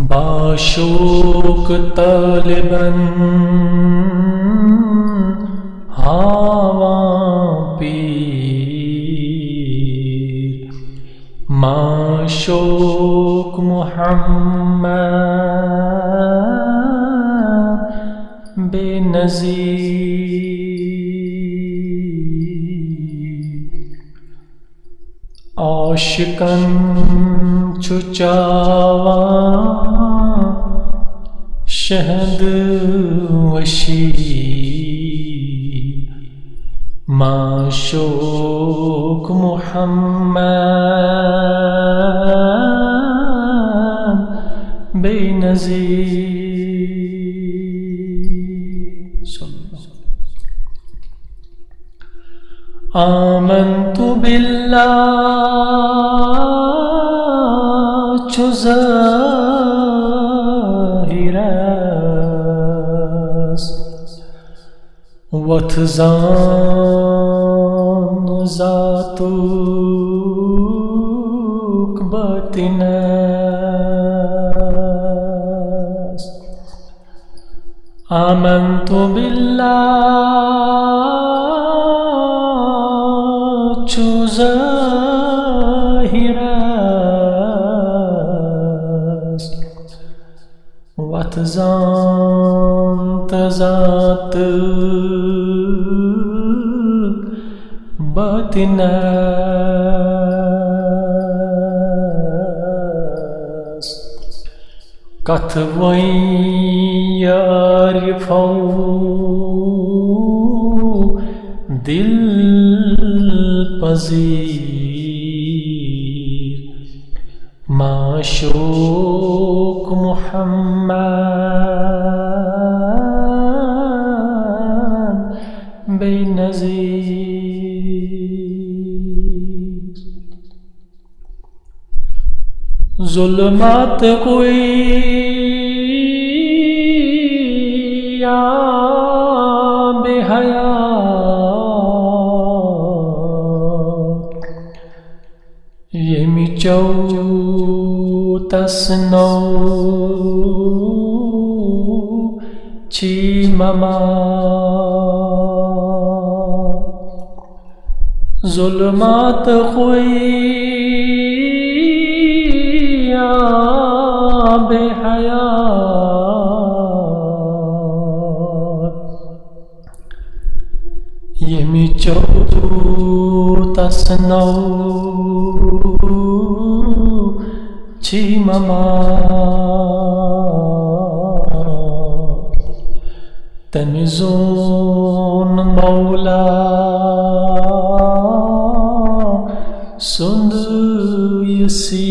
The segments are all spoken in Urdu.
باشوق طالباً ہاواں پیر معشوق محمد بے نظیر عاشقاً چو چاواں شہد وشی معشوق محمد بے نظیر آمنت باللہ چو ظاہر است وت زان ذاتک باطن است آمنت باللہ چو ظاہر است وت زان ذات باطن است کتھ ویں یعرفو دل پذیر معشوق محمد بے نظیر ظلمات کوئی یا بے حیا یمی چو تسنو چی مما ظلمات خوئی یا بے حیا یمی چو تسنو چی مما تنزون مولا سند یسی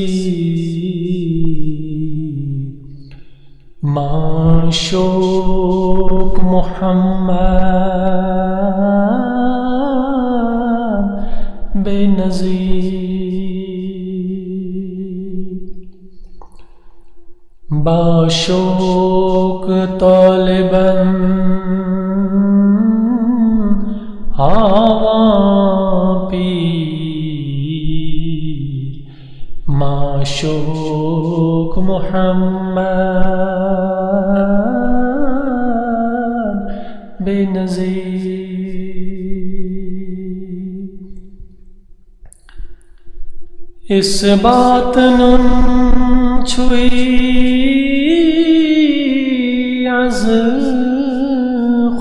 معشوق محمد بے نظیر باشوق طالباً ہاواں پیر معشوق محمد بے نظیر اس بات نن چھوئی از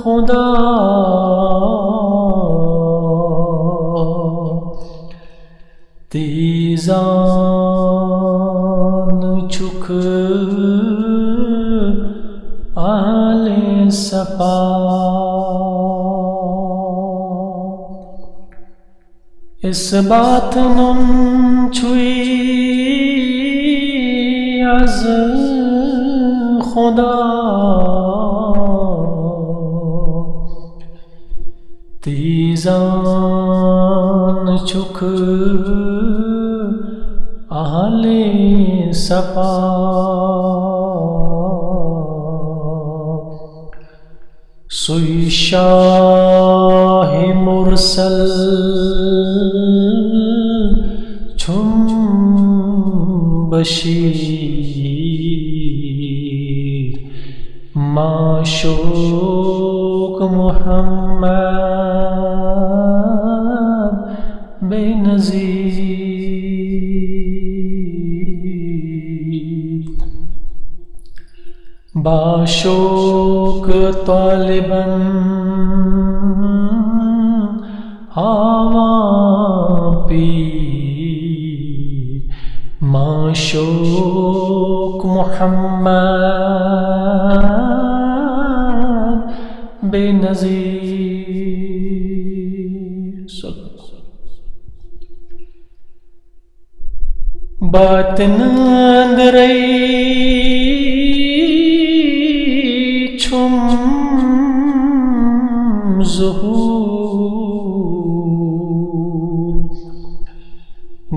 خدا تیزان چک آل صفا اس بات نن چھوئی از خدا تیزان چک اہل صفا سوی شاہ مرسل چم بشیر معشوق محمد بے نظیر، باشوق طالباً ہوا پیر، معشوق محمد بے نظیر۔ باطن اندرئی چھم ظہور،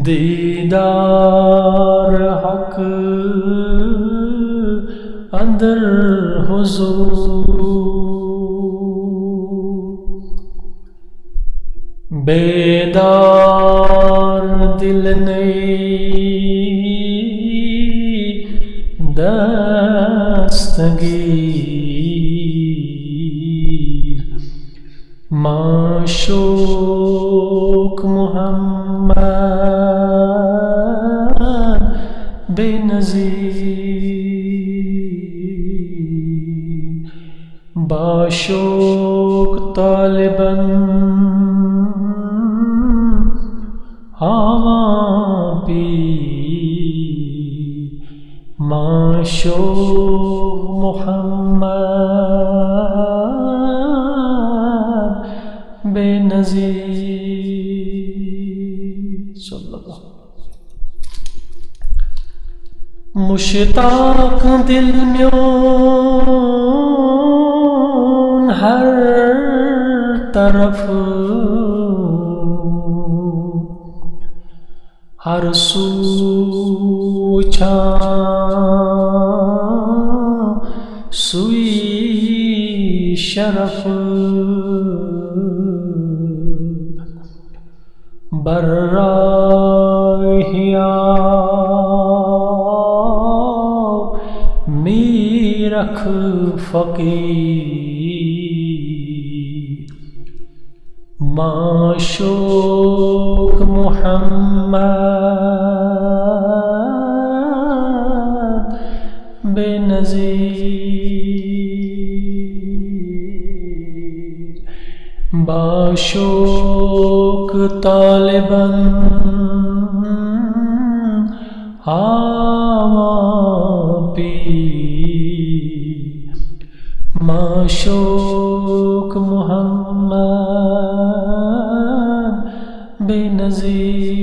دیدار حق اندر حضور، بیدار دل نئی دستگیر، معشوق محمد بے نظیر، باشوق طالباً ہوا پیر، معشوق محمد بے نظیر۔ صلی اللہ مشتاق دل میون ہر طرف، ہر سو سوئی شرف، براہیا میرکھ فقیر، معشوق محمد بے نظیر، باشوق طالباً ہوا پیر، معشوق محمد بے نظیر،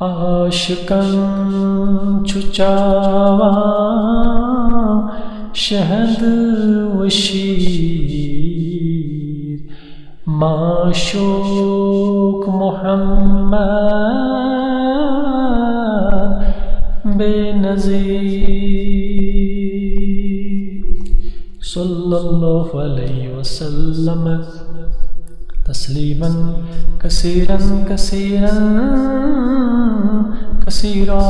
عاشقاً چچاوا شہد و شیر، معشوق محمد بے نظیر، صلی اللہ علیہ وسلم تسلیما کثیرا کثیرا کثیرا۔